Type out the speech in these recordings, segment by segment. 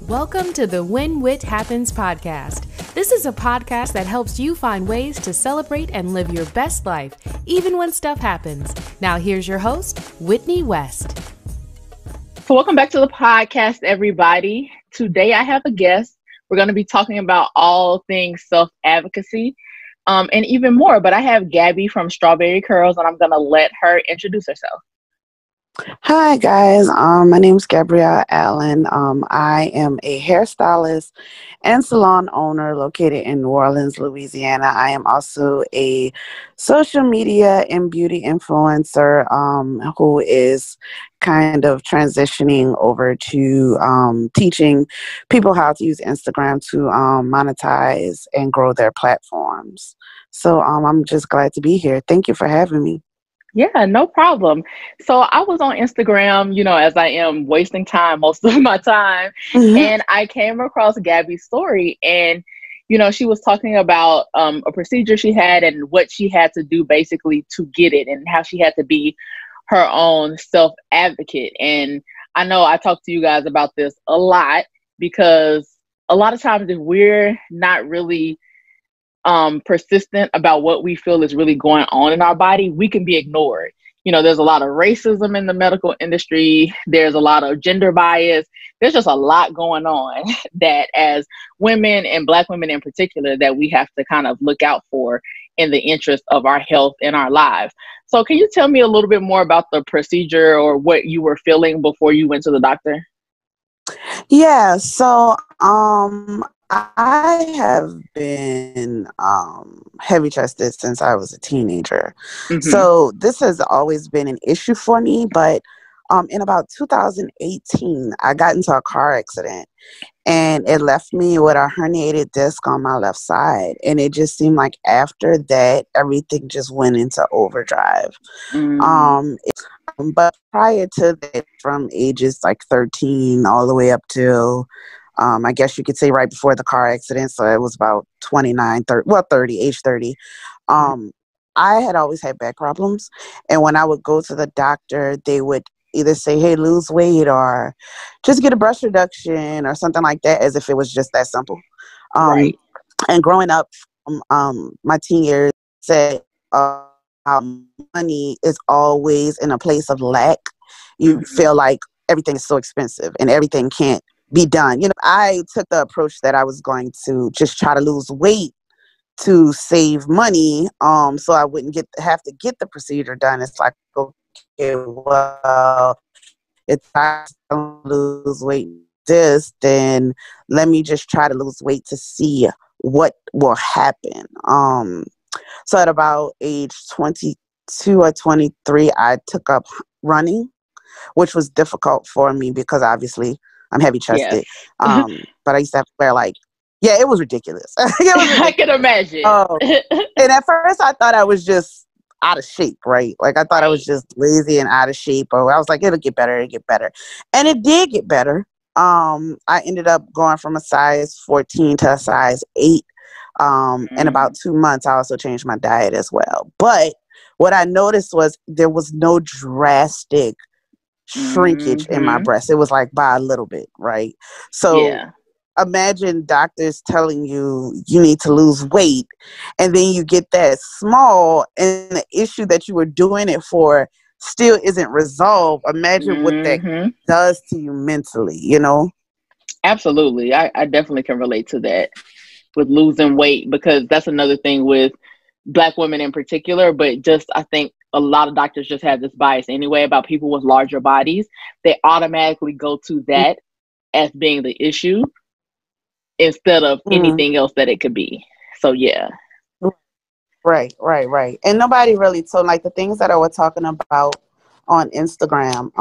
Welcome to the When Whit Happens podcast. This is a podcast that helps you find ways to celebrate and live your best life, even when stuff happens. Now here's your host, Whitney West. So welcome back to the podcast, everybody. Today I have a guest. We're going to be talking about all things self-advocacy and even more. But I have Gabby from StrawberriCurls, and I'm going to let her introduce herself. Hi guys, my name is Gabrielle Allen. I am a hairstylist and salon owner located in New Orleans, Louisiana. I am also a social media and beauty influencer who is kind of transitioning over to teaching people how to use Instagram to monetize and grow their platforms. So I'm just glad to be here. Thank you for having me. Yeah, no problem. So I was on Instagram, as I am wasting time most of my time. And I came across Gabby's story and, she was talking about a procedure she had and what she had to do basically to get it and how she had to be her own self-advocate. And I know I talk to you guys about this a lot because a lot of times if we're not really persistent about what we feel is really going on in our body, we can be ignored. There's a lot of racism in the medical industry. There's a lot of gender bias. There's just a lot going on that as women and Black women in particular that we have to kind of look out for in the interest of our health and our lives. So can you tell me a little bit more about the procedure or what you were feeling before you went to the doctor? Yeah, so I have been heavy chested since I was a teenager. So this has always been an issue for me. But in about 2018, I got into a car accident and it left me with a herniated disc on my left side. And it just seemed like after that, everything just went into overdrive. But prior to that, from ages like 13 all the way up to I guess you could say right before the car accident. So it was about 29, 30, age 30. I had always had back problems. And when I would go to the doctor, they would either say, hey, lose weight or just get a breast reduction or something like that, as if it was just that simple. Right. And growing up, my teen years said money is always in a place of lack. You feel like everything is so expensive and everything can't be done. I took the approach that I was going to just try to lose weight to save money, so I wouldn't have to get the procedure done. It's like, okay, well, if I don't lose weight then let me just try to lose weight to see what will happen. So at about age 22 or 23, I took up running, which was difficult for me because obviously I'm heavy chested. Yes. But I used to have to wear it was ridiculous. I can imagine. And at first I thought I was just out of shape, right? Like I thought I was just lazy and out of shape, or I was like, it'll get better. And it did get better. I ended up going from a size 14 to a size 8. In about 2 months, I also changed my diet as well. But what I noticed was there was no drastic shrinkage in my breast. It was like by a little bit, right? So imagine doctors telling you need to lose weight, and then you get that small, and the issue that you were doing it for still isn't resolved. Imagine what that does to you mentally, Absolutely. I definitely can relate to that with losing weight, because that's another thing with Black women in particular, but just I think a lot of doctors just have this bias anyway about people with larger bodies. They automatically go to that as being the issue instead of anything else that it could be. So yeah. Right. And nobody really told, the things that I was talking about on Instagram,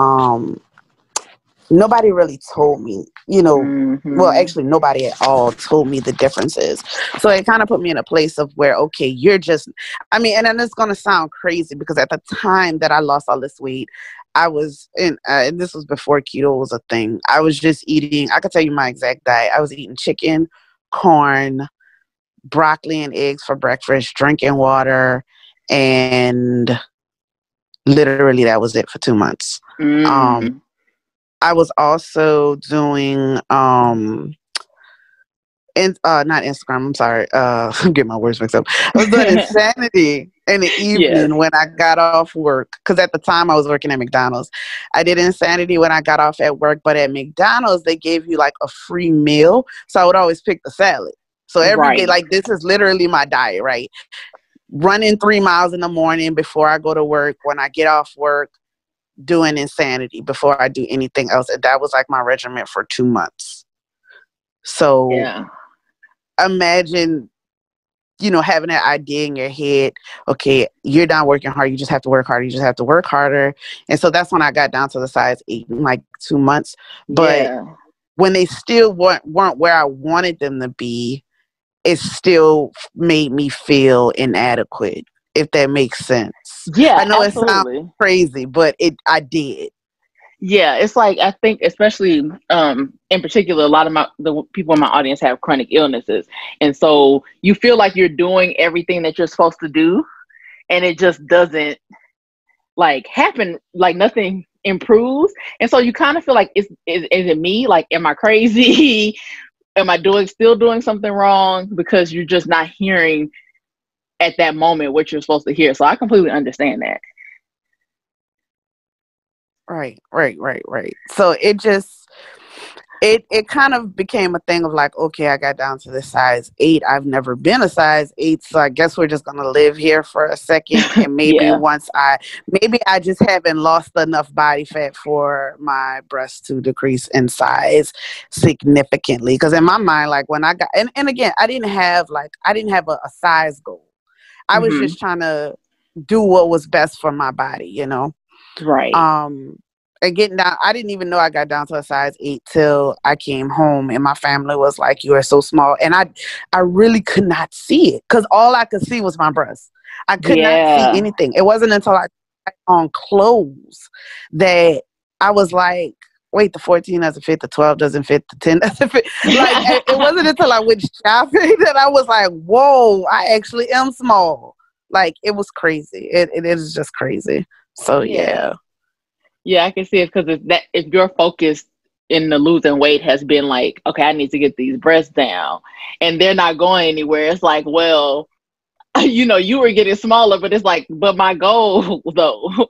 nobody really told me, well, actually nobody at all told me the differences. So it kind of put me in a place of where, okay, you're just, and then it's going to sound crazy because at the time that I lost all this weight, I was in, and this was before keto was a thing. I was just eating, I could tell you my exact diet. I was eating chicken, corn, broccoli and eggs for breakfast, drinking water, and literally that was it for 2 months. I was also doing not Instagram, I'm sorry. I'm getting my words mixed up. I was doing Insanity in the Yes. evening when I got off work. Because at the time I was working at McDonald's. I did Insanity when I got off at work, but at McDonald's they gave you like a free meal. So I would always pick the salad. So every day, Right. like this is literally my diet, right? Running 3 miles in the morning before I go to work. When I get off work, doing Insanity before I do anything else. And that was like my regimen for 2 months. So Yeah. imagine, having that idea in your head, okay, you're not working hard, you just have to work harder, you just have to work harder. And so that's when I got down to the size 8 in like 2 months. But Yeah. when they still weren't where I wanted them to be, it still made me feel inadequate, if that makes sense. Yeah, I know absolutely. it sounds crazy, but I did. Yeah, it's like, I think especially in particular, a lot of the people in my audience have chronic illnesses, and so you feel like you're doing everything that you're supposed to do, and it just doesn't like happen. Like nothing improves, and so you kind of feel like, is it me? Like, am I crazy? Am I still doing something wrong? Because you're just not hearing at that moment what you're supposed to hear. So I completely understand that. Right. So it kind of became a thing of like, okay, I got down to the size 8. I've never been a size 8, so I guess we're just gonna live here for a second, and maybe Yeah. maybe I just haven't lost enough body fat for my breasts to decrease in size significantly. Because in my mind, like when I got, and again, I didn't have a size goal. I was Mm-hmm. just trying to do what was best for my body, Right. And getting down, I didn't even know I got down to a size 8 till I came home, and my family was like, "You are so small," and I really could not see it because all I could see was my breasts. I could not see Yeah. anything. It wasn't until I tried on clothes that I was like, "Wait, the 14 doesn't fit, the 12 doesn't fit, the 10 doesn't fit." Like it wasn't until I went shopping that I was like, "Whoa, I actually am small." Like it was crazy. It is just crazy. So yeah. Yeah, I can see it, because if your focus in the losing weight has been like, okay, I need to get these breasts down, and they're not going anywhere, it's like, well, you were getting smaller, but it's like, but my goal though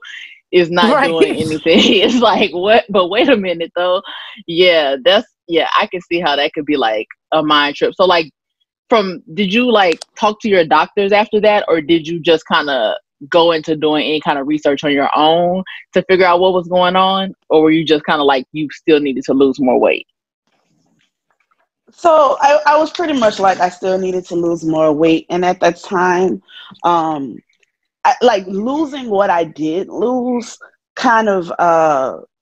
is not Right. doing anything. It's like, what? But wait a minute though. Yeah, I can see how that could be like a mind trip. So like, did you like talk to your doctors after that, or did you just kind of go into doing any kind of research on your own to figure out what was going on, or were you just kind of like, you still needed to lose more weight? So I was pretty much like, I still needed to lose more weight. And at that time, like losing what I did lose kind of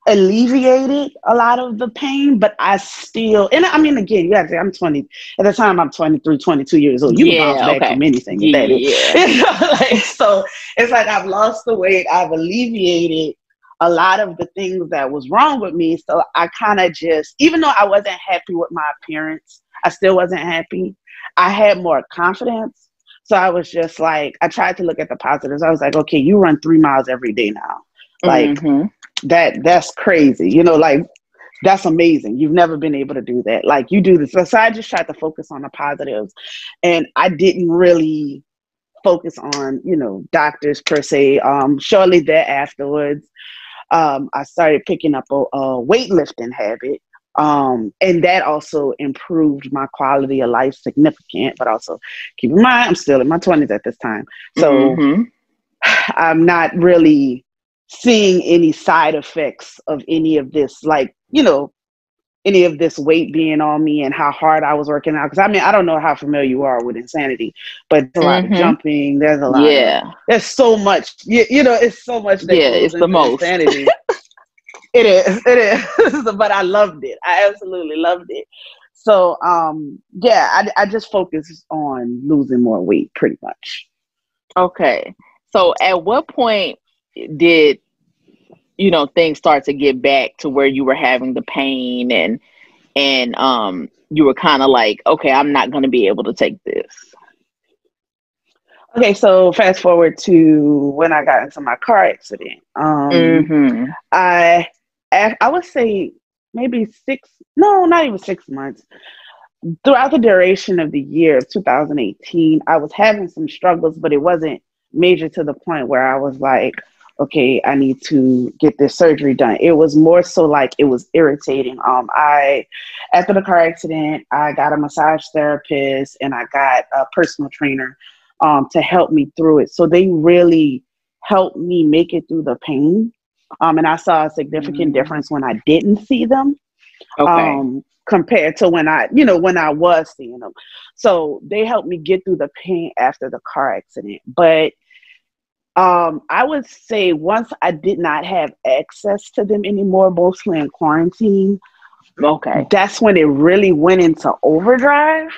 alleviated a lot of the pain, but I still, and I mean, again, you have to, I'm 20, at the time I'm 23, 22 years old. You can bounce Yeah, back okay. from anything. Yeah. Like, so it's like I've lost the weight, I've alleviated a lot of the things that was wrong with me. So I kind of just, even though I wasn't happy with my appearance, I still wasn't happy. I had more confidence. So I was just like, I tried to look at the positives. I was like, okay, you run 3 miles every day now. Like Mm-hmm. that's crazy. Like that's amazing. You've never been able to do that. Like you do this. So I just tried to focus on the positives, and I didn't really focus on, doctors per se. Shortly thereafterwards, I started picking up a weightlifting habit. And that also improved my quality of life significant, but also keep in mind, I'm still in my 20s at this time. So Mm-hmm. I'm not really seeing any side effects of any of this, like, any of this weight being on me and how hard I was working out. Because I mean, I don't know how familiar you are with Insanity, but there's a lot of jumping. There's there's so much, it's so much that goes It's the into most. Insanity. It is, but I loved it. I absolutely loved it. So, I just focused on losing more weight pretty much. Okay. So at what point did, things start to get back to where you were having the pain, and you were kind of like, okay, I'm not going to be able to take this? Okay, so fast forward to when I got into my car accident. Mm-hmm. I would say maybe not even 6 months. Throughout the duration of the year of 2018, I was having some struggles, but it wasn't major to the point where I was like, okay, I need to get this surgery done. It was more so like it was irritating. After the car accident, I got a massage therapist and I got a personal trainer to help me through it. So they really helped me make it through the pain. And I saw a significant difference when I didn't see them. Okay. Compared to when I was seeing them. So they helped me get through the pain after the car accident. But I would say once I did not have access to them anymore, mostly in quarantine, Okay. that's when it really went into overdrive.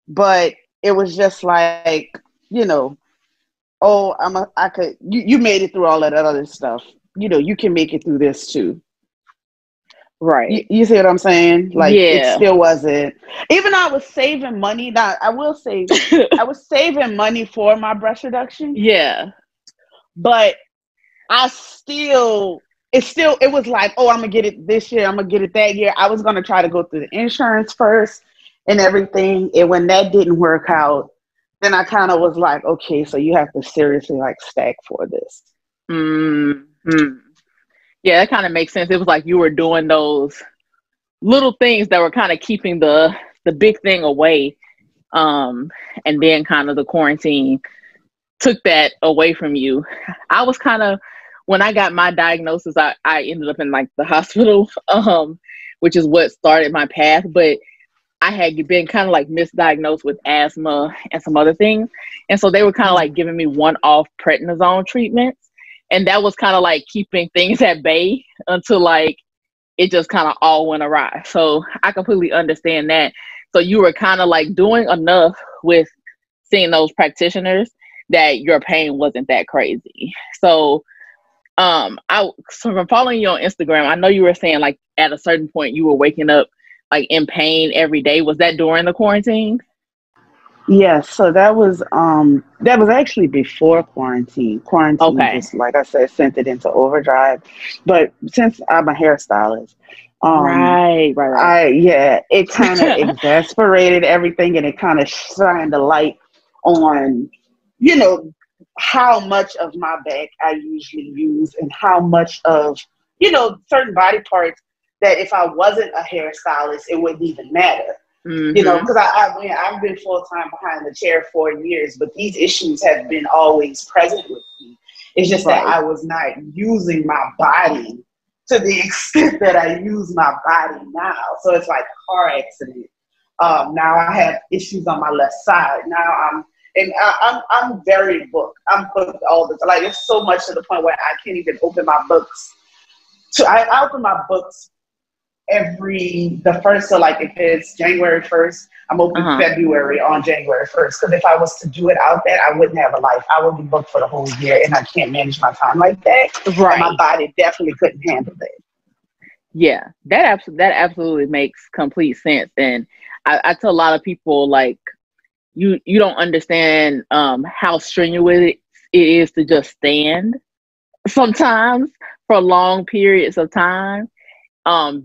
But it was just like, you made it through all of that other stuff. You can make it through this too. Right. You see what I'm saying? Like, Yeah. it still wasn't. Even though I was saving money, now I will say, I was saving money for my breast reduction. Yeah. But it was like, oh, I'm going to get it this year. I'm going to get it that year. I was going to try to go through the insurance first and everything. And when that didn't work out, then I kind of was like, okay, so you have to seriously like stack for this. Mm-hmm. Yeah, that kind of makes sense. It was like you were doing those little things that were kind of keeping the big thing away. And then kind of the quarantine took that away from you. I was kind of, when I got my diagnosis, I ended up in like the hospital, which is what started my path. But I had been kind of like misdiagnosed with asthma and some other things. And so they were kind of like giving me one-off prednisone treatments. And that was kind of like keeping things at bay until like it just kind of all went awry. So I completely understand that. So you were kind of like doing enough with seeing those practitioners that your pain wasn't that crazy. So so from following you on Instagram, I know you were saying like at a certain point you were waking up like in pain every day. Was that during the quarantine? Yes, so that was actually before quarantine. Quarantine just, like I said, sent it into overdrive. But since I'm a hairstylist, right. It kind of exasperated everything, and it kind of shined a light on, how much of my back I usually use and how much of, certain body parts that if I wasn't a hairstylist, it wouldn't even matter. Mm-hmm. Because I've been full-time behind the chair for years, but these issues have been always present with me. It's just that I was not using my body to the extent that I use my body now. So it's like a car accident. Now I have issues on my left side. Now I'm very booked. I'm booked all the time. Like, it's so much to the point where I can't even open my books. I open my books the first, so like if it's January 1st, I'm open February on January 1st. Because if I was to do it out there, I wouldn't have a life. I would be booked for the whole year, and I can't manage my time like that. Right. And my body definitely couldn't handle that. Yeah, that absolutely makes complete sense. And I tell a lot of people, like, you don't understand how strenuous it is to just stand sometimes for long periods of time.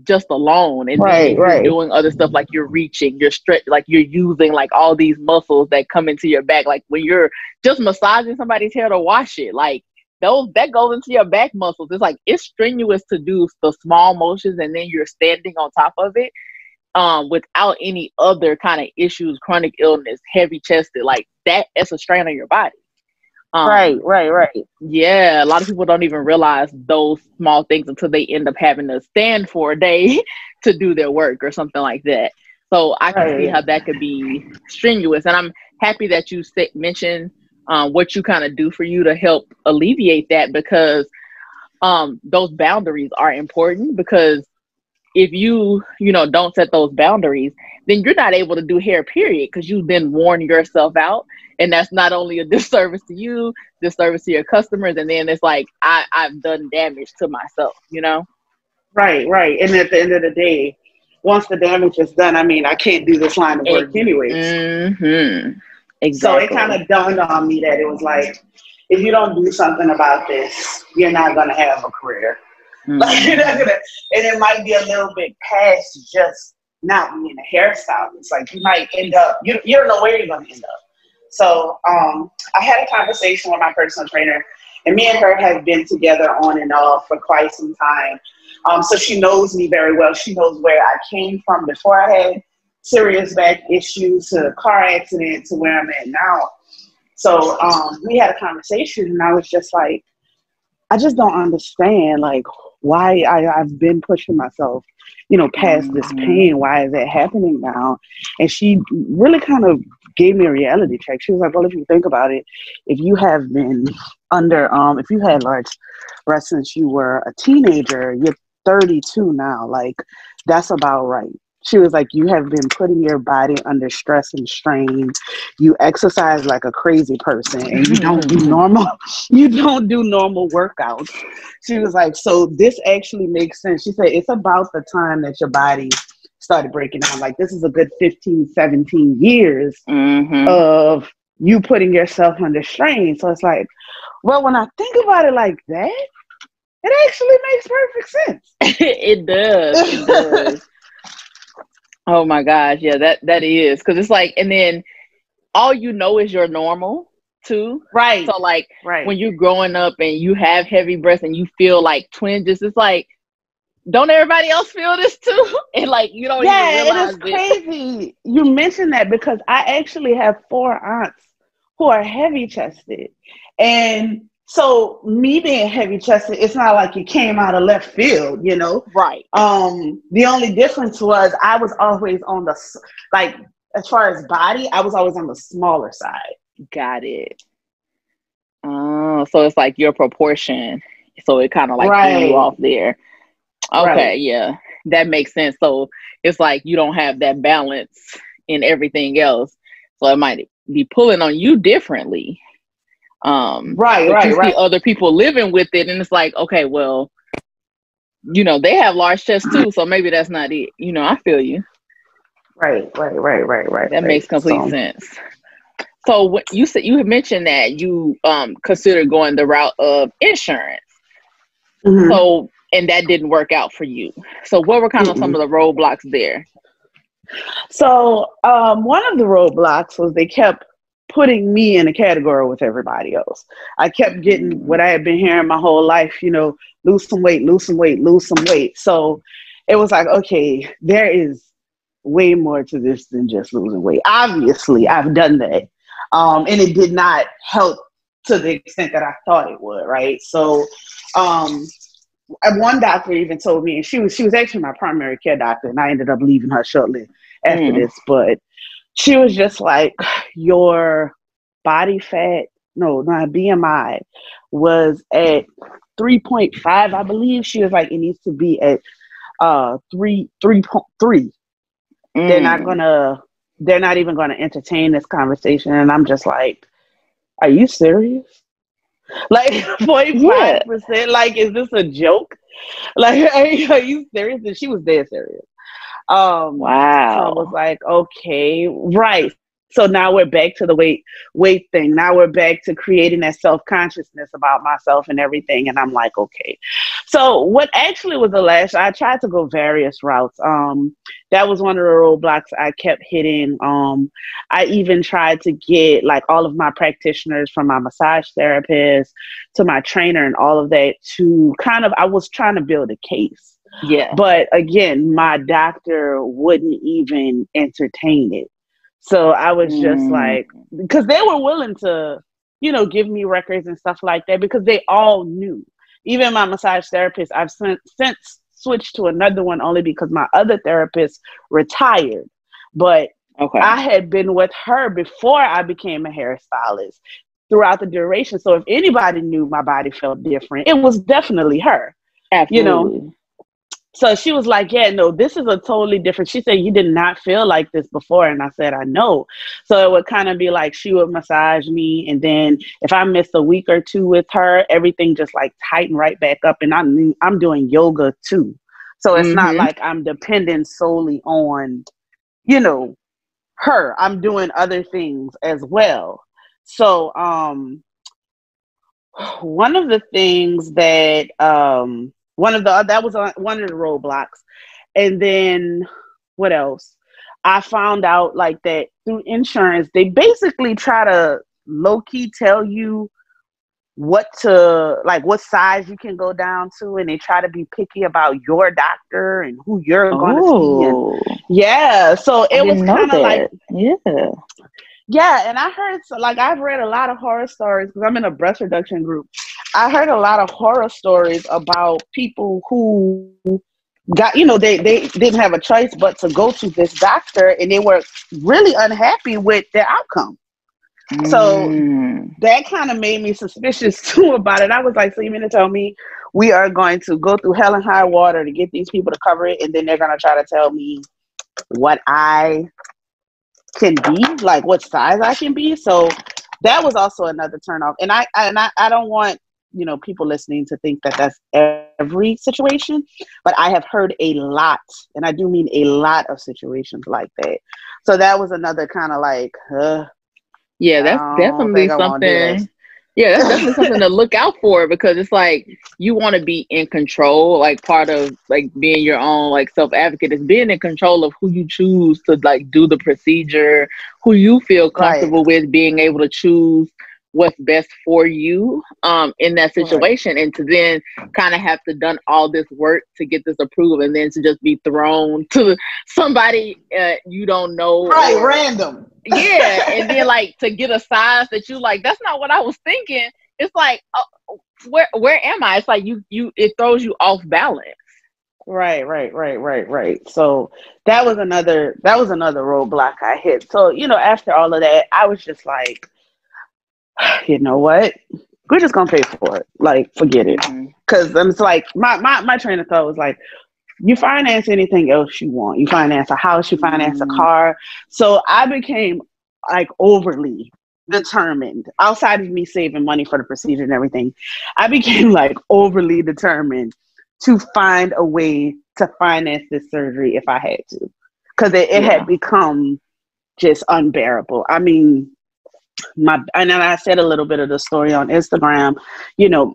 Just alone, and then you're doing other stuff, like you're reaching, you're like you're using like all these muscles that come into your back. Like when you're just massaging somebody's hair to wash it, like that goes into your back muscles. It's like it's strenuous to do the small motions, and then you're standing on top of it without any other kind of issues, chronic illness, heavy chested, like that. It's a strain on your body. Right. Yeah, a lot of people don't even realize those small things until they end up having to stand for a day to do their work or something like that. So I can see how that could be strenuous. And I'm happy that you mentioned what you kind of do for you to help alleviate that, because those boundaries are important. Because if you don't set those boundaries, then you're not able to do hair, period, because you've been worn yourself out. And that's not only a disservice to you, disservice to your customers, and then it's like I've done damage to myself, Right. And at the end of the day, once the damage is done, I can't do this line of work anyways. Mm-hmm. Exactly. So it kind of dawned on me that it was like, if you don't do something about this, you're not going to have a career. Like you're not gonna, and it might be a little bit past just not being a hairstylist. Like you might end up, you don't know where you're gonna end up. So I had a conversation with my personal trainer, and me and her have been together on and off for quite some time. So she knows me very well. She knows where I came from before I had serious back issues, to a car accident, to where I'm at now. So we had a conversation, and I was just like, I just don't understand, like, why I've been pushing myself, past this pain. Why is it happening now? And she really kind of gave me a reality check. She was like, well, if you think about it, if you have been if you had large breasts since you were a teenager, you're 32 now. Like, that's about right. She was like, you have been putting your body under stress and strain. You exercise like a crazy person, and you don't do normal workouts. She was like, so this actually makes sense. She said, it's about the time that your body started breaking down. Like, this is a good 15, 17 years of you putting yourself under strain. So it's like, well, when I think about it like that, it actually makes perfect sense. It does. It does. Oh my gosh, yeah, that is, because it's like, and then all you know is your normal too, right? So like, when you're growing up and you have heavy breasts and you feel like twinges, it's like, don't everybody else feel this too? And like, you don't even realize it. Yeah, it's crazy you mentioned that, because I actually have 4 aunts who are heavy chested, and so me being heavy chested, it's not like it came out of left field, Right. The only difference was I was always on the, like, as far as body, I was always on the smaller side. Got it. Oh, so it's like your proportion. So it kind of like threw you off there. Okay, yeah, that makes sense. So it's like you don't have that balance in everything else. So it might be pulling on you differently. See other people living with it, and it's like, okay, well, they have large chests too, so maybe that's not it. I feel you. Right. That makes complete sense. So what you said, you had mentioned that you considered going the route of insurance. So, and that didn't work out for you. So what were kind of some of the roadblocks there? So one of the roadblocks was they kept putting me in a category with everybody else. I kept getting what I had been hearing my whole life, lose some weight, lose some weight, lose some weight. So it was like, okay, there is way more to this than just losing weight. Obviously, I've done that. And it did not help to the extent that I thought it would, right? So one doctor even told me, and she was actually my primary care doctor, and I ended up leaving her shortly after this, but she was just like, your body fat, no, my BMI was at 3.5, I believe. She was like, it needs to be at 3.3. They're not even gonna entertain this conversation. And I'm just like, are you serious? Like 0.5%? Like, is this a joke? Like, are you serious? And she was dead serious. Wow. So I was like, okay, right. So now we're back to the weight thing. Now we're back to creating that self-consciousness about myself and everything. And I'm like, okay. So what actually was the last, I tried to go various routes. That was one of the roadblocks I kept hitting. I even tried to get like all of my practitioners, from my massage therapist to my trainer and all of that, to I was trying to build a case. Yeah. But again, my doctor wouldn't even entertain it. So I was just like, because they were willing to, give me records and stuff like that, because they all knew. Even my massage therapist, I've since switched to another one only because my other therapist retired. But I had been with her before I became a hairstylist throughout the duration. So if anybody knew my body felt different, it was definitely her. Absolutely. So she was like, yeah, no, this is a totally different. She said, you did not feel like this before. And I said, I know. So it would kind of be like, she would massage me. And then if I missed a week or two with her, everything just like tightened right back up. And I'm doing yoga too. So it's not like I'm dependent solely on, her. I'm doing other things as well. So, one of the things that, That was one of the roadblocks. And then what else? I found out like that through insurance, they basically try to low key tell you what size you can go down to, and they try to be picky about your doctor and who you're going to see. And yeah, so it was kind of like, and I heard, I've read a lot of horror stories because I'm in a breast reduction group. I heard a lot of horror stories about people who got, they didn't have a choice but to go to this doctor, and they were really unhappy with their outcome. So that kind of made me suspicious too about it. I was like, so you mean to tell me we are going to go through hell and high water to get these people to cover it, and then they're going to try to tell me what I can be, like what size I can be? So that was also another turnoff. And I don't want, people listening to think that that's every situation, but I have heard a lot, and I do mean a lot of situations like that. So that was another kind of like, yeah, that's definitely something. Yeah, that's definitely something to look out for, because it's like you want to be in control. Like part of like being your own like self-advocate is being in control of who you choose to like do the procedure, who you feel comfortable with, being able to choose what's best for you in that situation, and to then kind of have to done all this work to get this approved, and then to just be thrown to somebody you don't know, random. Yeah, and then like to get a size that you like, that's not what I was thinking. It's like, where am I? It's like it throws you off balance. Right. So that was another roadblock I hit. So, after all of that, I was just like, you know what? We're just gonna pay for it. Like, forget it. Because it's like my train of thought was like, you finance anything else you want. You finance a house, you finance a car. So I became like overly determined. Outside of me saving money for the procedure and everything, I became like overly determined to find a way to finance this surgery if I had to. Because it had become just unbearable. I mean, and then I said a little bit of the story on Instagram.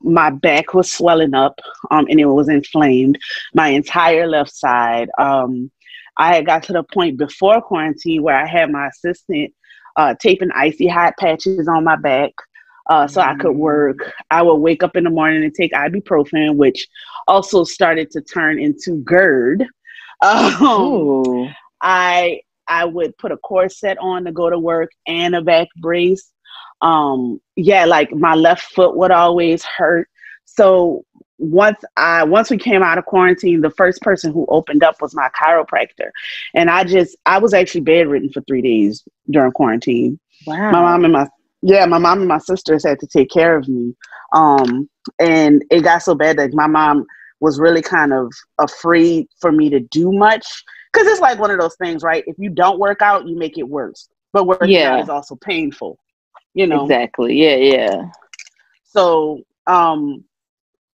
My back was swelling up, and it was inflamed. My entire left side. I had got to the point before quarantine where I had my assistant taping icy hot patches on my back, so I could work. I would wake up in the morning and take ibuprofen, which also started to turn into GERD. I would put a corset on to go to work and a back brace. Like my left foot would always hurt. So once we came out of quarantine, the first person who opened up was my chiropractor. And I was actually bedridden for 3 days during quarantine. Wow. My mom and my sisters had to take care of me. And it got so bad that my mom was really kind of afraid for me to do much. Because it's like one of those things, right? If you don't work out, you make it worse. But working out is also painful, Exactly. Yeah. So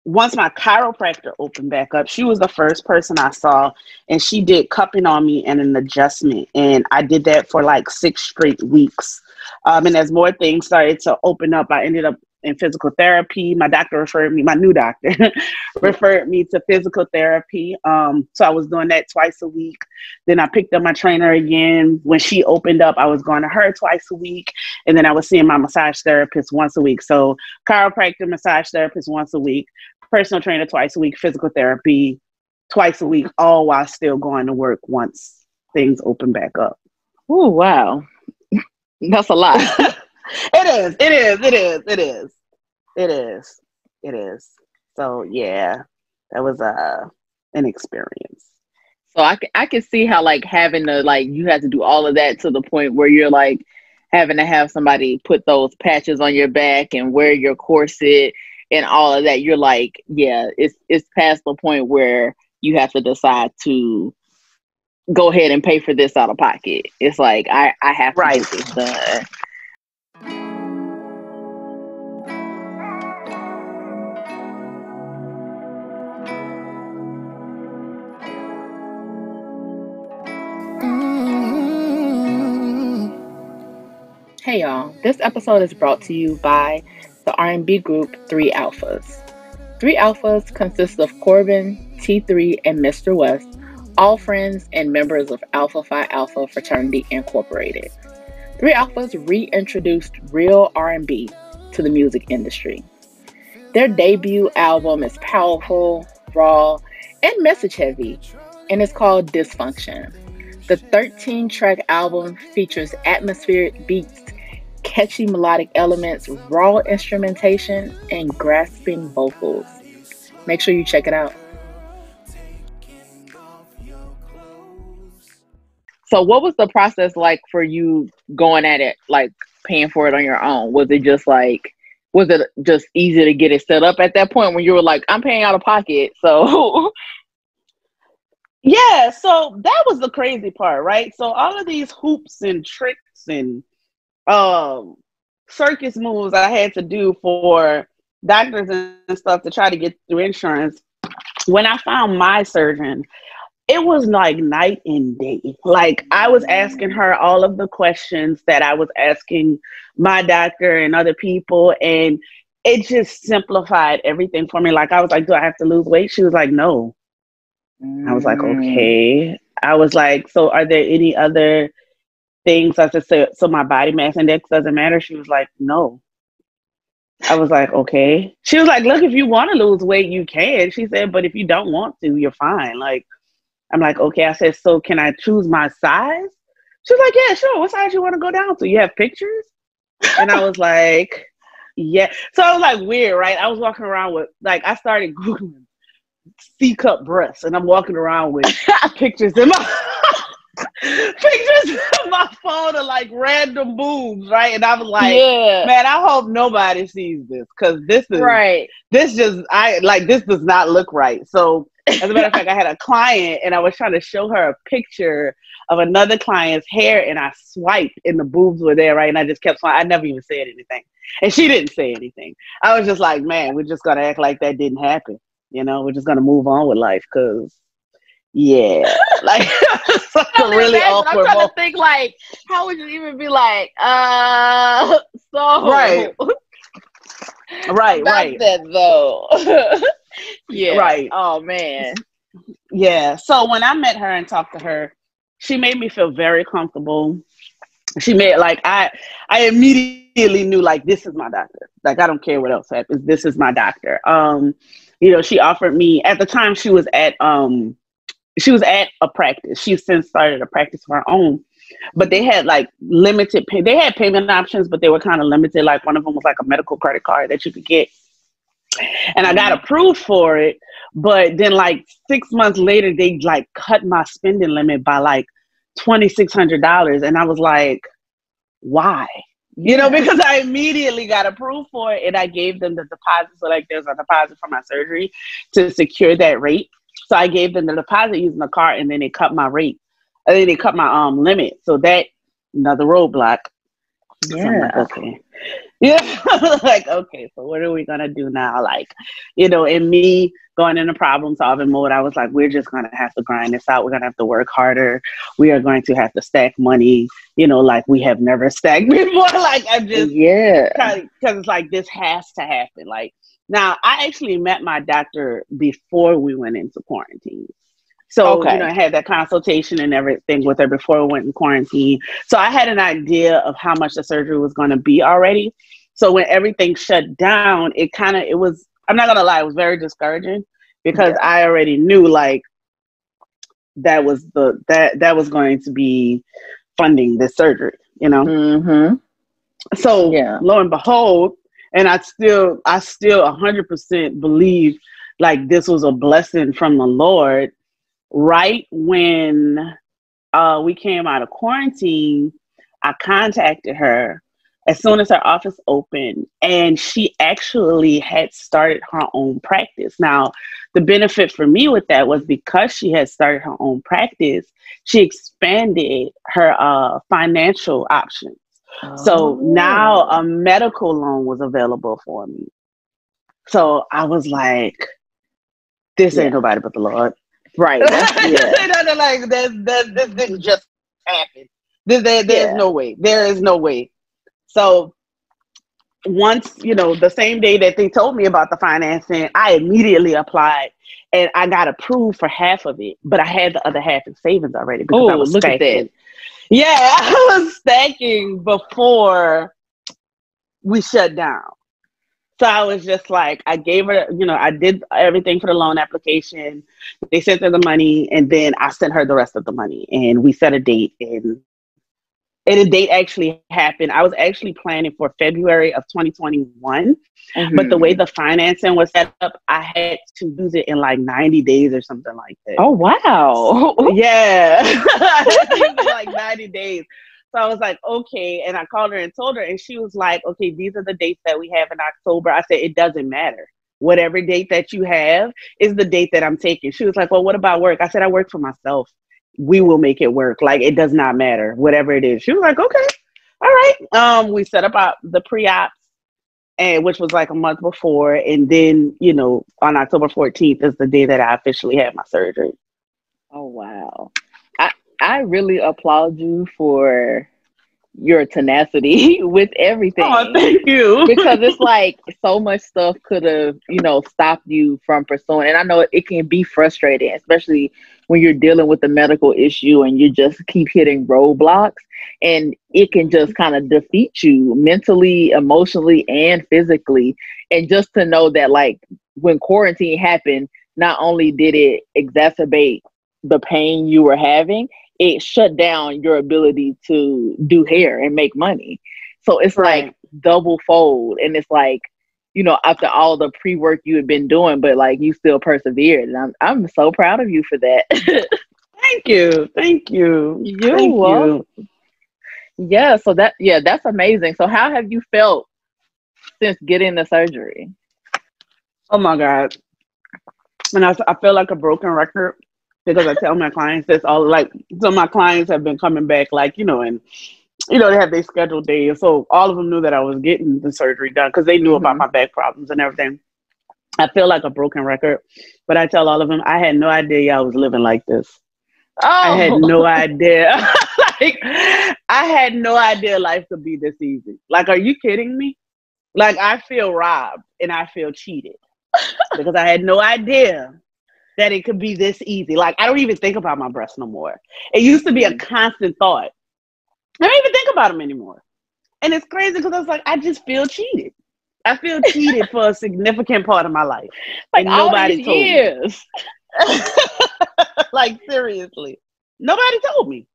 once my chiropractor opened back up, she was the first person I saw. And she did cupping on me and an adjustment. And I did that for like 6 straight weeks. And as more things started to open up, I ended up in physical therapy. My new doctor referred me to physical therapy. So I was doing that twice a week. Then I picked up my trainer again. When she opened up, I was going to her twice a week. And then I was seeing my massage therapist once a week. So chiropractor, massage therapist once a week, personal trainer twice a week, physical therapy twice a week, all while still going to work once things open back up. Oh, wow. That's a lot. It is. So yeah, that was an experience. So I can see how like having to like you had to do all of that to the point where you're like having to have somebody put those patches on your back and wear your corset and all of that. You're like, yeah, it's past the point where you have to decide to go ahead and pay for this out of pocket. It's like I have to get this done. Hey y'all, this episode is brought to you by the R&B group 3 Alphas. Three Alphas consists of Corbin, T3, and Mr. West, all friends and members of Alpha Phi Alpha Fraternity Incorporated. Three Alphas reintroduced real R&B to the music industry. Their debut album is powerful, raw, and message heavy, and it's called Dysfunction. The 13-track album features atmospheric beats, catchy melodic elements, raw instrumentation, and grasping vocals. Make sure you check it out. So what was the process like for you going at it, like paying for it on your own? Was it just easy to get it set up at that point when you were like, I'm paying out of pocket, so... Yeah, so that was the crazy part, right? So all of these hoops and tricks and circus moves I had to do for doctors and stuff to try to get through insurance. When I found my surgeon, it was like night and day. Like, I was asking her all of the questions that I was asking my doctor and other people, and it just simplified everything for me. Like, I was like, do I have to lose weight? She was like, no. I was like, okay. I was like, so are there any other things I should say? So my body mass index doesn't matter? She was like, no. I was like, okay. She was like, look, if you want to lose weight, you can. She said, but if you don't want to, you're fine. Like, I'm like, okay. I said, so can I choose my size? She was like, yeah, sure. What size you want to go down to? You have pictures? And I was like, yeah. So it was like weird, right? I was walking around with, like, I started Googling C-cup breasts, and I'm walking around with pictures in my phone of like random boobs, right? And I was like, man, I hope nobody sees this, because this does not look right. So as a matter of fact, I had a client and I was trying to show her a picture of another client's hair, and I swiped and the boobs were there, right? And I just kept swiping. I never even said anything, and she didn't say anything. I was just like, man, we're just gonna act like that didn't happen. You know, we're just gonna move on with life, because, yeah, like, it's like a really awkward. I'm trying to think, like, how would you even be like, so right, that though, yeah, right. Oh man, yeah. So when I met her and talked to her, she made me feel very comfortable. She made, like, I immediately knew, like, this is my doctor. Like, I don't care what else happens. This is my doctor. You know, she offered me, at the time she was at a practice. She's since started a practice of her own, but they had like limited they had payment options, but they were kind of limited. Like, one of them was like a medical credit card that you could get. And I got approved for it, but then like 6 months later, they like cut my spending limit by like $2,600. And I was like, why? You know, because I immediately got approved for it, and I gave them the deposit. So like, there's a deposit for my surgery to secure that rate. So I gave them the deposit using the card, and then they cut my rate. And then they cut my limit. So that, another roadblock. Yeah. So I'm like, okay. Yeah. Like, okay, so what are we gonna do now? Like, you know, and me going into problem solving mode, I was like, we're just gonna have to grind this out. We're gonna have to work harder. We are going to have to stack money, you know, like we have never stacked before. Like, I'm just, because it's like, this has to happen. Like, now I actually met my doctor before we went into quarantine. So, you know, I had that consultation and everything with her before we went in quarantine. So I had an idea of how much the surgery was going to be already. So when everything shut down, it was, I'm not going to lie, it was very discouraging, because I already knew, like, that was going to be funding this surgery, you know? Mm-hmm. So lo and behold, and I still 100% believe, like, this was a blessing from the Lord. Right when we came out of quarantine, I contacted her as soon as her office opened, and she actually had started her own practice. Now, the benefit for me with that was, because she had started her own practice, she expanded her financial options. So now a medical loan was available for me. So I was like, this ain't nobody but the Lord. Right. Like, this didn't just happen. There's no way. There is no way. So once, the same day that they told me about the financing, I immediately applied and I got approved for half of it, but I had the other half in savings already because I was look at stacking. that. Yeah, I was stacking before we shut down. So I was just like, I gave her, I did everything for the loan application. They sent her the money, and then I sent her the rest of the money, and we set a date, and a date actually happened. I was actually planning for February of 2021, but the way the financing was set up, I had to use it in like 90 days or something like that. Oh, wow. Yeah. I had to use it in like 90 days. So I was like, okay. And I called her and told her, and she was like, okay, these are the dates that we have in October. I said, it doesn't matter. Whatever date that you have is the date that I'm taking. She was like, well, what about work? I said, I work for myself. We will make it work. Like, it does not matter, whatever it is. She was like, okay, all right. We set up the pre-ops, and which was like a month before. And then, on October 14th is the day that I officially had my surgery. Oh, wow. I really applaud you for your tenacity with everything. Oh, thank you. Because it's like so much stuff could have, stopped you from pursuing. And I know it can be frustrating, especially when you're dealing with a medical issue and you just keep hitting roadblocks, and it can just kind of defeat you mentally, emotionally, and physically. And just to know that, like, when quarantine happened, not only did it exacerbate the pain you were having, it shut down your ability to do hair and make money. So it's like double fold. And it's like, after all the pre-work you had been doing, but like you still persevered. And I'm so proud of you for that. Thank you. Thank you. You're welcome. Yeah. So that's amazing. So how have you felt since getting the surgery? Oh my God. And I feel like a broken record, because I tell my clients this all, like, some of my clients have been coming back, like, and, they have their scheduled days. So all of them knew that I was getting the surgery done because they knew about my back problems and everything. I feel like a broken record, but I tell all of them, I had no idea I was living like this. Oh. I had no idea. Like, I had no idea life could be this easy. Like, are you kidding me? Like, I feel robbed and I feel cheated because I had no idea that it could be this easy. Like, I don't even think about my breasts no more. It used to be a constant thought. I don't even think about them anymore. And it's crazy because I was like, I just feel cheated. I feel cheated for a significant part of my life. Like, and nobody told me. Like, seriously. Nobody told me.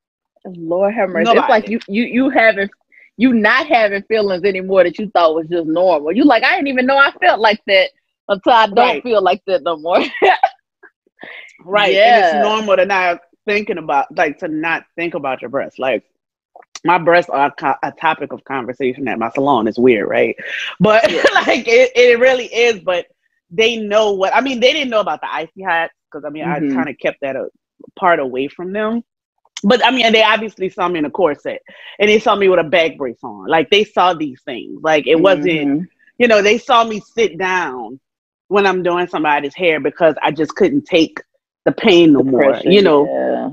Lord have mercy. Nobody. It's like you not having feelings anymore that you thought was just normal. You like, I didn't even know I felt like that until I don't feel like that no more. Right. Yeah. And it's normal to not to not think about your breasts. Like, my breasts are a topic of conversation at my salon. It's weird, right? But like, it really is. But they know they didn't know about the icy hot, because I kind of kept that part away from them. But they obviously saw me in a corset, and they saw me with a back brace on. Like, they saw these things. Like, it wasn't, they saw me sit down when I'm doing somebody's hair because I just couldn't take the pain no more. Pressure, yeah.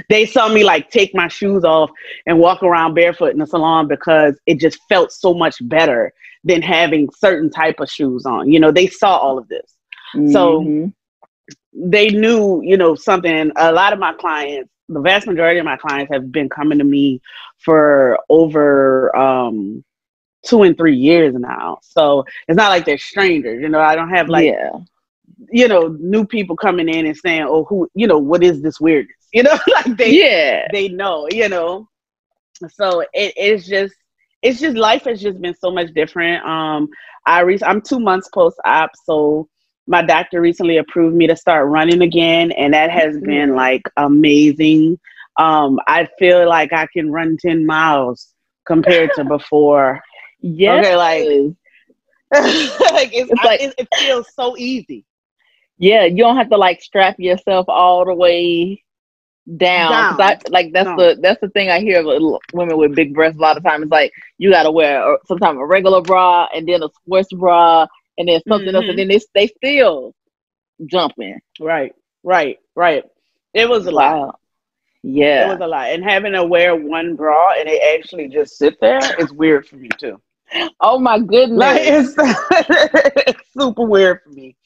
They saw me like take my shoes off and walk around barefoot in the salon because it just felt so much better than having certain type of shoes on. They saw all of this. So they knew, something. A lot of my clients, the vast majority of my clients, have been coming to me for over 2 and 3 years now. So it's not like they're strangers. I don't have like, new people coming in and saying, oh, who, what is this weirdness? Like they know, So it's just life has just been so much different. I'm 2 months post-op, so my doctor recently approved me to start running again, and that has been like amazing. I feel like I can run 10 miles compared to before. Yes. Okay, like it feels so easy. Yeah, you don't have to like strap yourself all the way down. That's the thing I hear of women with big breasts a lot of times. It's like you gotta wear sometimes a regular bra and then a sports bra and then something else, and then they still jumping. Right. It was a lot. Yeah, it was a lot, and having to wear one bra and it actually just sit there is weird for me too. Oh my goodness. Like it's super weird for me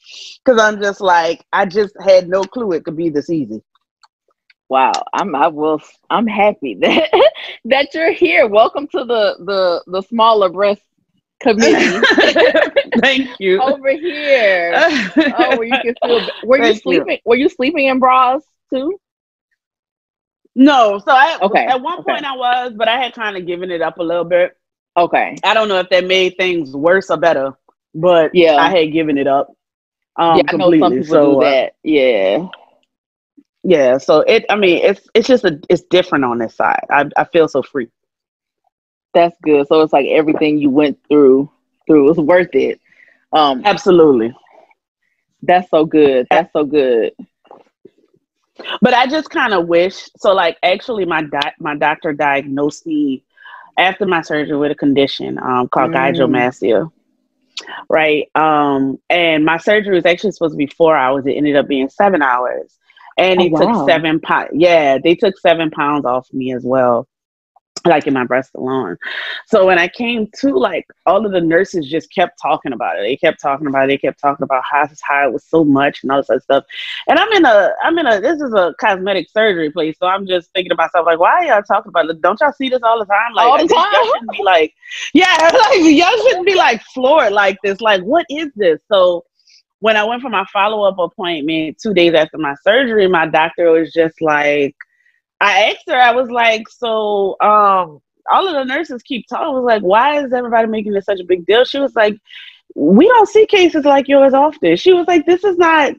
because I'm just like, I just had no clue it could be this easy. Wow, I'm happy that that you're here. Welcome to the smaller breast committee. Thank you. Over here. Oh, where you can feel. Were you sleeping? Were you sleeping in bras too? No, so Okay. At one point I was, but I had kind of given it up a little bit. Okay. I don't know if that made things worse or better, but yeah, I had given it up. Yeah, I know some people do that. Yeah. Yeah, so it's just it's different on this side. I feel so free. That's good. So it's like everything you went through was worth it. Absolutely. That's so good. That's so good. But I just kind of wish, so like actually my doctor diagnosed me after my surgery with a condition called gynecomastia. Right. And my surgery was actually supposed to be 4 hours. It ended up being 7 hours. And they took 7 pounds. Yeah, they took 7 pounds off me as well, like in my breast alone. So when I came to, like, all of the nurses just kept talking about it. They kept talking about it. They kept talking about how it was so much and all this other stuff. And this is a cosmetic surgery place. So I'm just thinking to myself, like, why are y'all talking about it? Don't y'all see this all the time? Like, all the time? Y'all shouldn't be like, yeah, like, y'all shouldn't be like floored like this. Like, what is this? So when I went for my follow-up appointment 2 days after my surgery, my doctor was just like, I asked her, I was like, so all of the nurses keep talking. I was like, why is everybody making this such a big deal? She was like, we don't see cases like yours often. She was like, this is not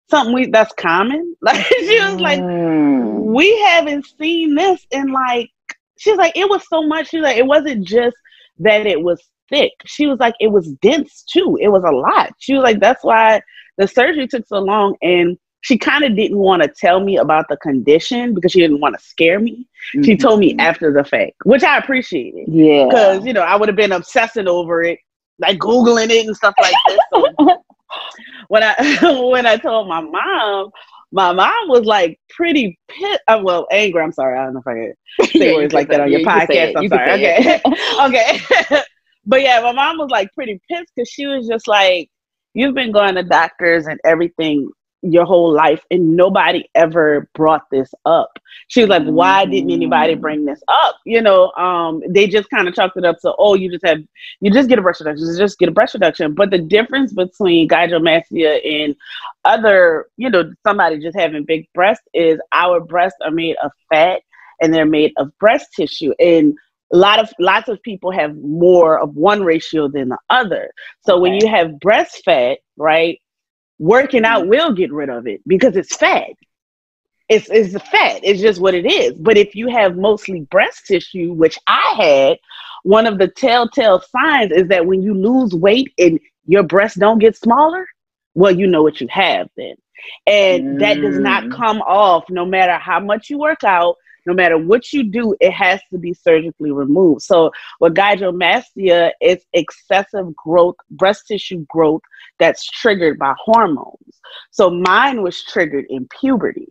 something that's common. Like, she was like, we haven't seen this in like, she was like, it was so much. She was like, it wasn't just that it was thick. She was like, it was dense too. It was a lot. She was like, that's why the surgery took so long. And she kind of didn't want to tell me about the condition because she didn't want to scare me. Mm-hmm. She told me after the fact, which I appreciated. Yeah. Because, I would have been obsessing over it, like Googling it and stuff like this. So when I told my mom was like pretty pissed. Well, angry. I'm sorry. I don't know if I can say words like that on your podcast. I'm sorry. Okay. Okay. But yeah, my mom was like pretty pissed because she was just like, you've been going to doctors and everything your whole life and nobody ever brought this up. She was like, why didn't anybody bring this up? They just kind of chalked it up to, oh, you just get a breast reduction. Just get a breast reduction. But the difference between gynecomastia and other, somebody just having big breasts is our breasts are made of fat and they're made of breast tissue. And lots of people have more of one ratio than the other. So when you have breast fat, right, working out will get rid of it because it's fat. It's the fat. It's just what it is. But if you have mostly breast tissue, which I had, one of the telltale signs is that when you lose weight and your breasts don't get smaller, well, you know what you have then. And that does not come off no matter how much you work out. No matter what you do, it has to be surgically removed. So with gynecomastia, it's excessive growth, breast tissue growth that's triggered by hormones. So mine was triggered in puberty.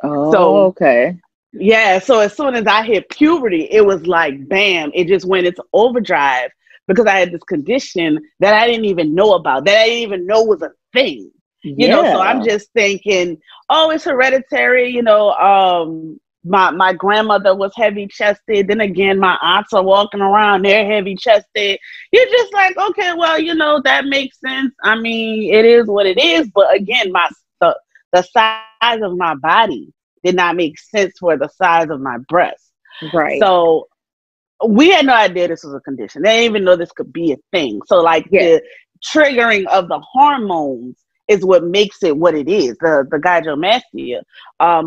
Oh, so, okay. Yeah. So as soon as I hit puberty, it was like, bam, it just went into overdrive because I had this condition that I didn't even know about, that I didn't even know was a thing. So I'm just thinking, oh, it's hereditary, My grandmother was heavy chested. Then again, my aunts are walking around, they're heavy chested. You're just like, okay, well, that makes sense. I mean, it is what it is. But again, the size of my body did not make sense for the size of my breast. Right. So we had no idea this was a condition. They didn't even know this could be a thing. So the triggering of the hormones is what makes it what it is, the gynecomastia.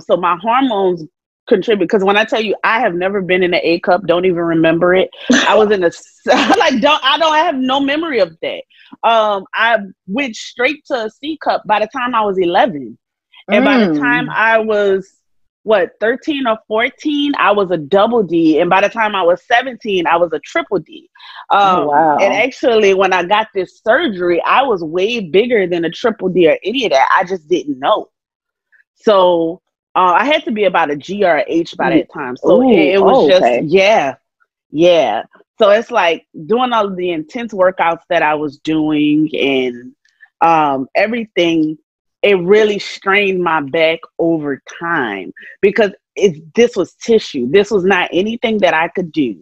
So my hormones contribute, because when I tell you I have never been in an A cup, don't even remember it. I was in I have no memory of that. I went straight to a C cup by the time I was 11, and by the time I was 13 or 14, I was a double D, and by the time I was 17, I was a triple D. Wow. And actually, when I got this surgery, I was way bigger than a triple D or any of that. I just didn't know. So I had to be about a G or a H by that time. So it was just, yeah. So it's like doing all of the intense workouts that I was doing and everything, it really strained my back over time because this was tissue. This was not anything that I could do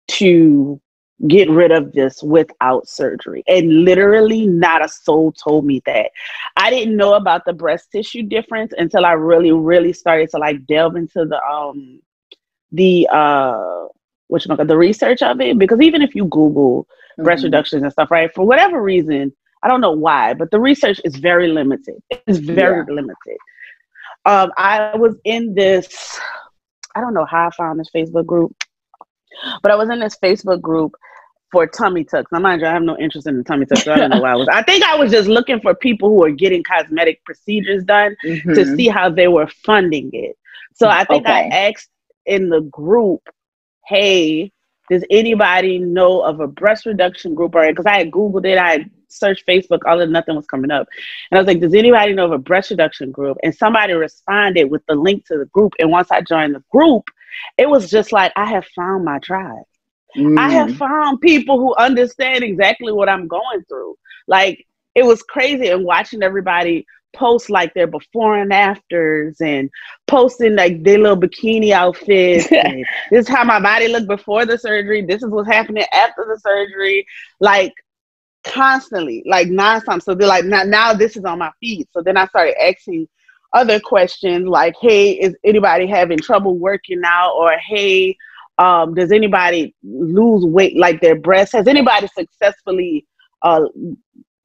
to get rid of this without surgery. And literally not a soul told me that. I didn't know about the breast tissue difference until I really, really started to like delve into the research of it. Because even if you Google breast reductions and stuff, right, for whatever reason, I don't know why, but the research is very limited. It's very limited. I was in this, I don't know how I found this Facebook group, but I was in this Facebook group for tummy tucks. Now, mind you, I have no interest in the tummy tucks. So I don't know why I think I was just looking for people who are getting cosmetic procedures done to see how they were funding it. So I think I asked in the group, hey, does anybody know of a breast reduction group? Or because I had Googled it, I had searched Facebook, nothing was coming up. And I was like, does anybody know of a breast reduction group? And somebody responded with the link to the group. And once I joined the group, it was just like, I have found my tribe. I have found people who understand exactly what I'm going through. Like, it was crazy. And watching everybody post like their before and afters and posting like their little bikini outfits. And this is how my body looked before the surgery. This is what's happening after the surgery. Like, constantly, like nonstop. So they're like, now this is on my feed. So then I started asking other questions like, hey, is anybody having trouble working out? Or hey, does anybody lose weight, like their breasts? Has anybody successfully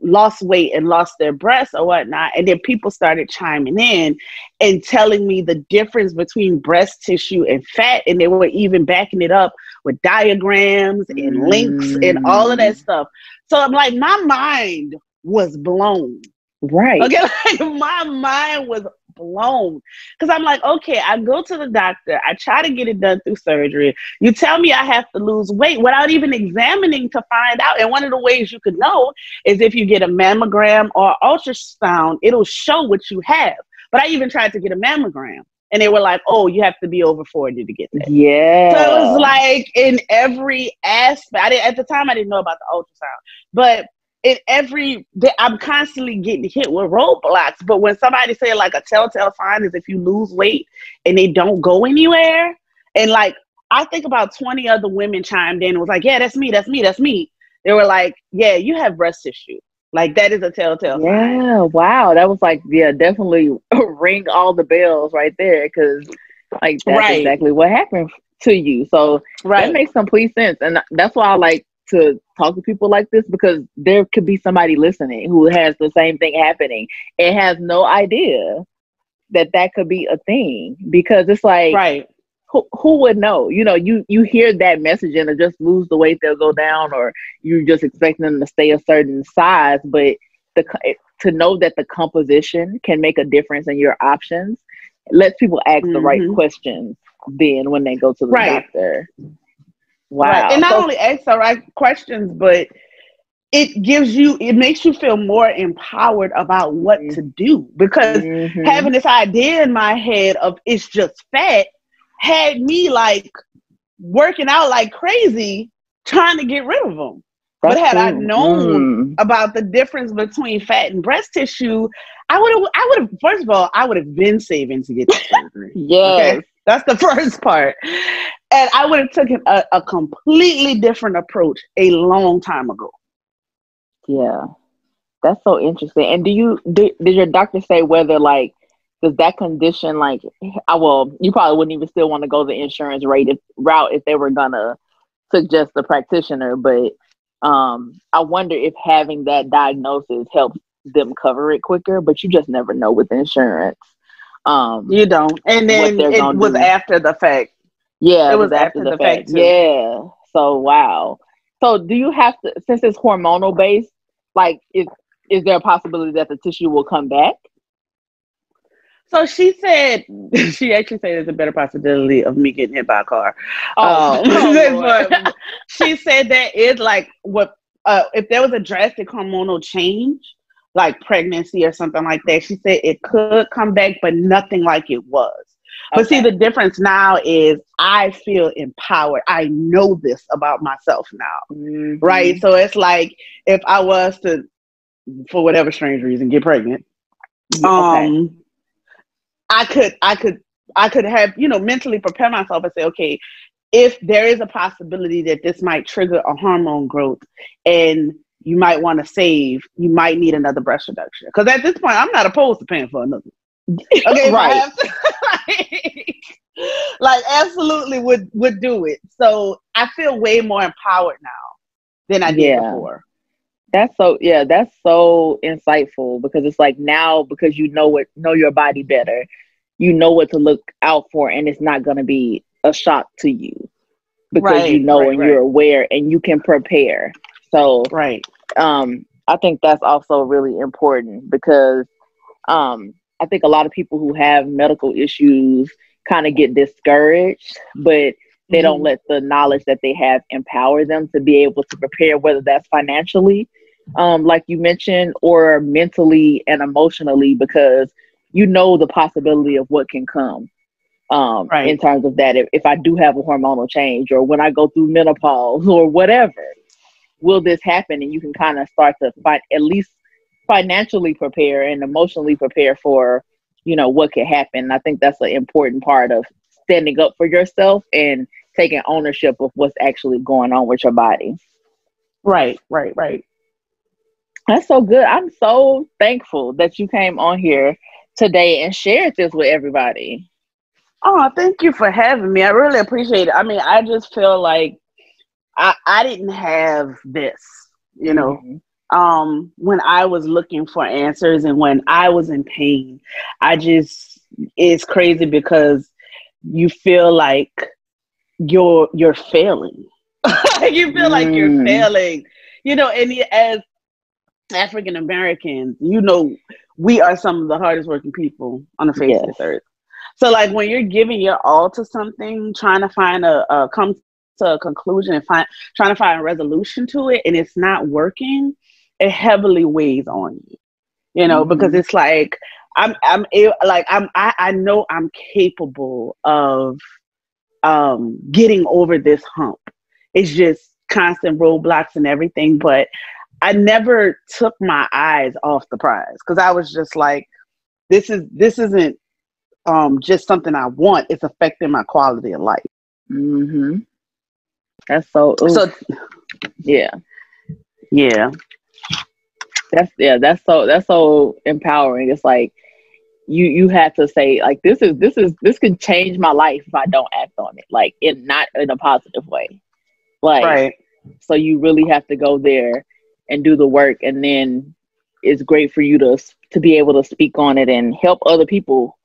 lost weight and lost their breasts or whatnot? And then people started chiming in and telling me the difference between breast tissue and fat. And they were even backing it up with diagrams and links and all of that stuff. So I'm like, my mind was blown. Right. Okay, like my mind was blown. Because I'm like, okay, I go to the doctor, I try to get it done through surgery. You tell me I have to lose weight without even examining to find out. And one of the ways you could know is if you get a mammogram or ultrasound, it'll show what you have. But I even tried to get a mammogram. And they were like, oh, you have to be over 40 to get that. Yeah. So it was like in every aspect. At the time, I didn't know about the ultrasound. But I'm constantly getting hit with roadblocks. But when somebody say like a telltale sign is if you lose weight and they don't go anywhere. And like, I think about 20 other women chimed in and was like, yeah, that's me. They were like, yeah, you have breast tissue. Like, that is a telltale sign. Yeah, wow. That was like, yeah, definitely ring all the bells right there. Because like, that's exactly what happened to you. So that makes complete sense. And that's why I like to talk to people like this, because there could be somebody listening who has the same thing happening and has no idea that could be a thing. Because it's like, who would know? You know, you hear that message and to just lose the weight, they'll go down, or you're just expecting them to stay a certain size. But to know that the composition can make a difference in your options, it lets people ask the right questions then when they go to the doctor. Wow. Right. And not only ask the right questions, but it makes you feel more empowered about what to do. Because having this idea in my head of it's just fat had me like working out like crazy trying to get rid of them. But had I known about the difference between fat and breast tissue, I would have first of all, I would have been saving to get the surgery. Yes. Okay? That's the first part. And I would have taken a completely different approach a long time ago. Yeah. That's so interesting. And did your doctor say whether like, does that condition like, you probably wouldn't even still want to go the insurance route if they were gonna suggest a practitioner, but I wonder if having that diagnosis helps them cover it quicker, but you just never know with insurance. You don't. And then it was after the fact. Yeah, it was after the fact too. Yeah. So wow. So do you have to, since it's hormonal based, like is there a possibility that the tissue will come back? So she actually said there's a better possibility of me getting hit by a car. But she said that it's like if there was a drastic hormonal change, like pregnancy or something like that, she said it could come back, but nothing like it was. But see, the difference now is I feel empowered. I know this about myself now, right? So it's like if I was to, for whatever strange reason, get pregnant, I could have, mentally prepare myself and say, okay, if there is a possibility that this might trigger a hormone growth and you might want to save, you might need another breast reduction. Because at this point, I'm not opposed to paying for another. Okay, right. Like absolutely would do it. So I feel way more empowered now than I did before. That's so insightful, because it's like now, because you know your body better, you know what to look out for, and it's not going to be a shock to you because you're aware and you can prepare. So I think that's also really important, because I think a lot of people who have medical issues kind of get discouraged, but they don't let the knowledge that they have empower them to be able to prepare, whether that's financially, like you mentioned, or mentally and emotionally, because the possibility of what can come in terms of that. If I do have a hormonal change, or when I go through menopause or whatever, will this happen? And you can kind of start to at least financially prepare and emotionally prepare for, what could happen. I think that's an important part of standing up for yourself and taking ownership of what's actually going on with your body. Right. That's so good. I'm so thankful that you came on here today and shared this with everybody. Oh, thank you for having me. I really appreciate it. I mean, I just feel like I didn't have this, when I was looking for answers and when I was in pain. It's crazy because you feel like you're failing. You feel like you're failing, and as African Americans, we are some of the hardest working people on the face of the earth. So like when you're giving your all to something, trying to find come to a conclusion and trying to find a resolution to it, and it's not working, it heavily weighs on you, because it's like I know I'm capable of getting over this hump. It's just constant roadblocks and everything, but I never took my eyes off the prize, because I was just like, this isn't just something I want. It's affecting my quality of life. That's so yeah. That's so empowering. It's like you have to say, like, this could change my life if I don't act on it, like not in a positive way. Like, so you really have to go there and do the work, and then it's great for you to be able to speak on it and help other people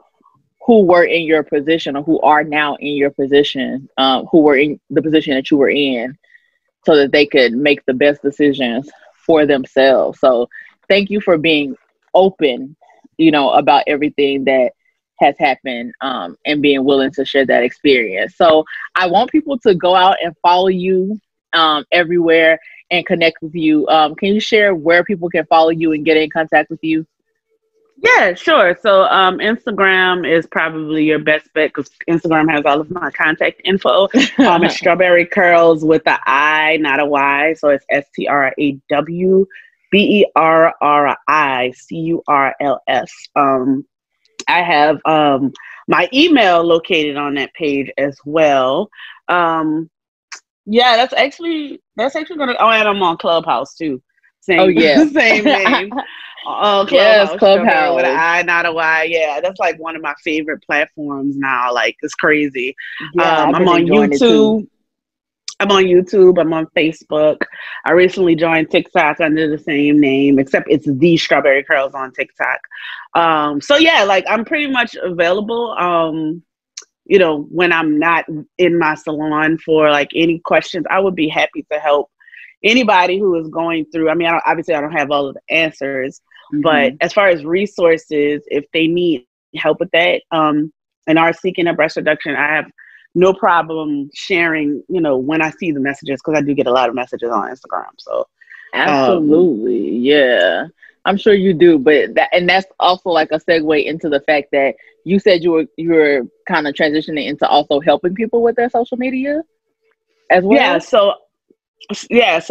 who were in your position, or who are now in your position, who were in the position that you were in, so that they could make the best decisions for themselves. So thank you for being open, about everything that has happened, and being willing to share that experience. So I want people to go out and follow you everywhere and connect with you. Can you share where people can follow you and get in contact with you? Yeah, sure. So Instagram is probably your best bet, because Instagram has all of my contact info. It's StrawberriCurls with the I, not a Y. So it's StrawberriCurls. I have my email located on that page as well. That's actually gonna. Oh, and I'm on Clubhouse too. Same name. Clubhouse with an I, not a Y. Yeah, that's like one of my favorite platforms now. Like, it's crazy. I'm on YouTube. I'm on Facebook. I recently joined TikTok under the same name, except it's the StrawberriCurls on TikTok. So yeah, like, I'm pretty much available. When I'm not in my salon for like any questions, I would be happy to help anybody who is going through. I mean, obviously I don't have all of the answers, but as far as resources, if they need help with that, and are seeking a breast reduction, I have no problem sharing, when I see the messages, because I do get a lot of messages on Instagram. So absolutely. Yeah. I'm sure you do, but that's also like a segue into the fact that you said you were kind of transitioning into also helping people with their social media as well. So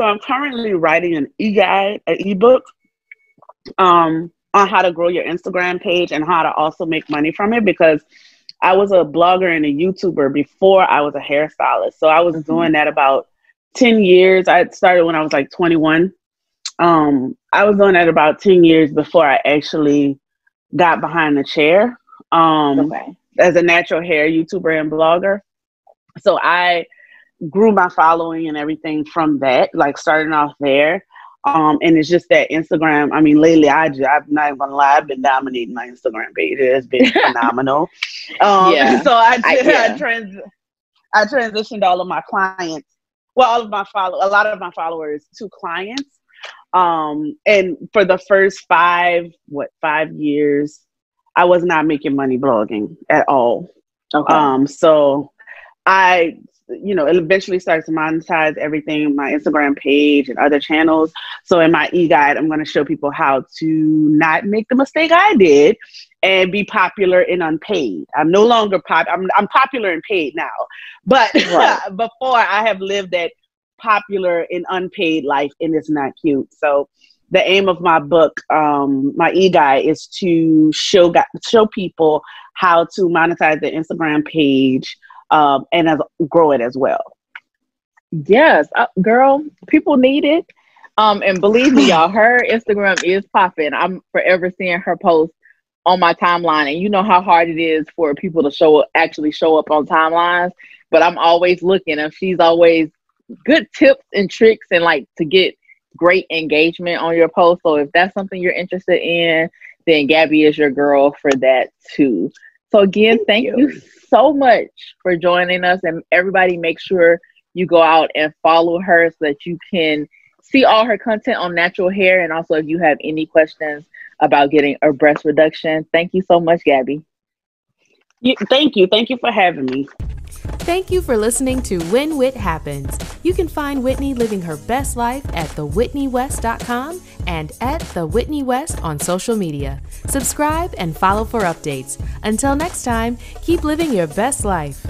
I'm currently writing an e-guide, an ebook, on how to grow your Instagram page and how to also make money from it, because I was a blogger and a YouTuber before I was a hairstylist. So I was doing that about 10 years. I started when I was like 21. I was doing that about 10 years before I actually got behind the chair as a natural hair YouTuber and blogger. So I grew my following and everything from that, like starting off there. And it's just that Instagram, I mean, lately I'm not even gonna lie, I've been dominating my Instagram page. It has been phenomenal. So I transitioned all of my clients, a lot of my followers to clients. And for the first 5 years, I was not making money blogging at all. So I eventually started to monetize everything, my Instagram page and other channels. So in my e-guide, I'm going to show people how to not make the mistake I did and be popular and unpaid. I'm no longer I'm popular and paid now, but before I have lived that popular and unpaid life, and it's not cute. So the aim of my book, my e-guide, is to show people how to monetize their Instagram page and grow it as well. Yes, girl, people need it. And believe me, y'all, her Instagram is popping. I'm forever seeing her posts on my timeline, and you know how hard it is for people to actually show up on timelines. But I'm always looking, and she's always good tips and tricks, and like to get great engagement on your post. So if that's something you're interested in, then Gabby is your girl for that too. So again, thank you so much for joining us, and everybody make sure you go out and follow her so that you can see all her content on natural hair. And also if you have any questions about getting a breast reduction. Thank you so much, Gabby. Thank you. Thank you for having me. Thank you for listening to When Whit Happens. You can find Whitney living her best life at thewhitneywest.com and at The Whitney West on social media. Subscribe and follow for updates. Until next time, keep living your best life.